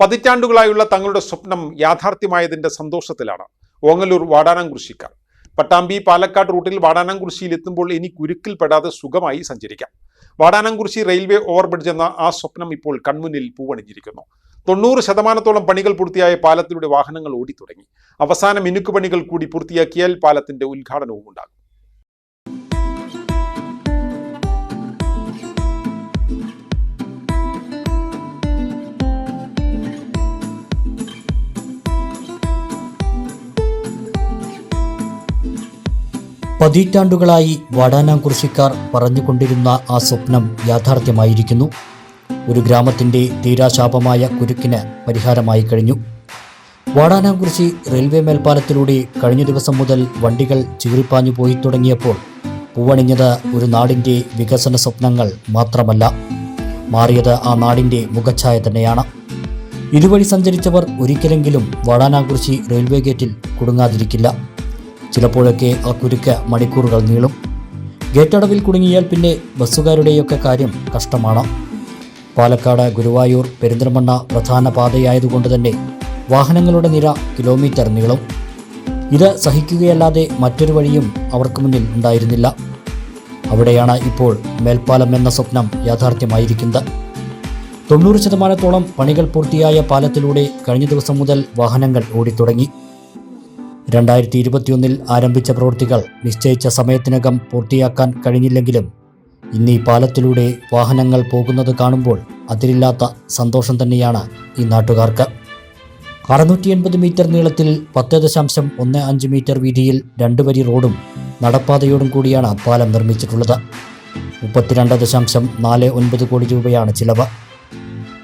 പതിറ്റാണ്ടുകളായുള്ള തങ്ങളുടെ സ്വപ്നം യാഥാർത്ഥ്യമായതിന്റെ സന്തോഷത്തിലാണ് ഓങ്ങല്ലൂർ വാടാനാംകുറിശ്ശിക്കാർ. പട്ടാമ്പി പാലക്കാട് റൂട്ടിൽ വാടാനാംകുറിശ്ശിയിൽ എത്തുമ്പോൾ ഇനി കുരുക്കിൽപ്പെടാതെ സുഖമായി സഞ്ചരിക്കാം. വാടാനാംകുറിശ്ശി റെയിൽവേ ഓവർബ്രിഡ്ജ് എന്ന ആ സ്വപ്നം ഇപ്പോൾ കൺമുന്നിൽ പൂവണിഞ്ഞിരിക്കുന്നു. 90% പണികൾ പൂർത്തിയായ പാലത്തിലൂടെ വാഹനങ്ങൾ ഓടിത്തുടങ്ങി. അവസാന മിനുക്കുപണികൾ കൂടി പൂർത്തിയാക്കിയാൽ പാലത്തിന്റെ ഉദ്ഘാടനവും ഉണ്ടാകും. പതിറ്റാണ്ടുകളായി വാടാനാംകുറിശ്ശിക്കാർ പറഞ്ഞുകൊണ്ടിരുന്ന ആ സ്വപ്നം യാഥാർത്ഥ്യമായിരിക്കുന്നു. ഒരു ഗ്രാമത്തിൻ്റെ തീരാശാപമായ കുരുക്കിന് പരിഹാരമായി കഴിഞ്ഞു. വാടാനാംകുറിശ്ശി റെയിൽവേ മേൽപ്പാലത്തിലൂടെ കഴിഞ്ഞ ദിവസം മുതൽ വണ്ടികൾ ചീറിപ്പാഞ്ഞു പോയി തുടങ്ങിയപ്പോൾ പൂവണിഞ്ഞത് ഒരു നാടിൻ്റെ വികസന സ്വപ്നങ്ങൾ മാത്രമല്ല, മാറിയത് ആ നാടിൻ്റെ മുഖച്ഛായ തന്നെയാണ്. ഇതുവഴി സഞ്ചരിച്ചവർ ഒരിക്കലെങ്കിലും വാടാനാംകുറിശ്ശി റെയിൽവേ ഗേറ്റിൽ കുടുങ്ങാതിരിക്കില്ല. ചിലപ്പോഴൊക്കെ ആ കുരുക്ക് മണിക്കൂറുകൾ നീളും. ഗേറ്റടവിൽ കുടുങ്ങിയാൽ പിന്നെ ബസ്സുകാരുടെയൊക്കെ കാര്യം കഷ്ടമാണ്. പാലക്കാട്, ഗുരുവായൂർ, പെരിന്തൽമണ്ണ പ്രധാന പാതയായതുകൊണ്ട് തന്നെ വാഹനങ്ങളുടെ നിര കിലോമീറ്റർ നീളും. ഇത് സഹിക്കുകയല്ലാതെ മറ്റൊരു വഴിയും അവർക്ക് മുന്നിൽ ഉണ്ടായിരുന്നില്ല. അവിടെയാണ് ഇപ്പോൾ മേൽപ്പാലം എന്ന സ്വപ്നം യാഥാർത്ഥ്യമായിരിക്കുന്നത്. 90% പണികൾ പൂർത്തിയായ പാലത്തിലൂടെ കഴിഞ്ഞ ദിവസം മുതൽ വാഹനങ്ങൾ ഓടിത്തുടങ്ങി. 2021 ആരംഭിച്ച പ്രവൃത്തികൾ നിശ്ചയിച്ച സമയത്തിനകം പൂർത്തിയാക്കാൻ കഴിഞ്ഞില്ലെങ്കിലും ഇന്ന് ഈ പാലത്തിലൂടെ വാഹനങ്ങൾ പോകുന്നത് കാണുമ്പോൾ അതിരില്ലാത്ത സന്തോഷം തന്നെയാണ് ഈ നാട്ടുകാർക്ക്. 680 മീറ്റർ നീളത്തിൽ 10.15 മീറ്റർ വീതിയിൽ 2 വരി റോഡും നടപ്പാതയോടും കൂടിയാണ് പാലം നിർമ്മിച്ചിട്ടുള്ളത്. 32.49 കോടി രൂപയാണ് ചിലവ്.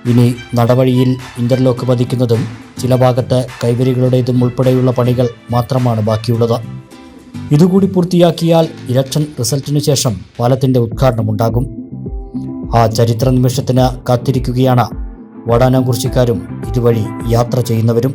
ഇനി നടവഴിയിൽ ഇന്റർലോക്ക് പതിക്കുന്നതും ചില ഭാഗത്ത് കൈവരികളുടേതും ഉൾപ്പെടെയുള്ള പണികൾ മാത്രമാണ് ബാക്കിയുള്ളത്. ഇതുകൂടി പൂർത്തിയാക്കിയാൽ ഇലക്ഷൻ റിസൾട്ടിനു ശേഷം പാലത്തിൻ്റെ ഉദ്ഘാടനമുണ്ടാകും. ആ ചരിത്ര നിമിഷത്തിന് കാത്തിരിക്കുകയാണ് വാടാനാംകുറിശ്ശിക്കാരും ഇതുവഴി യാത്ര ചെയ്യുന്നവരും.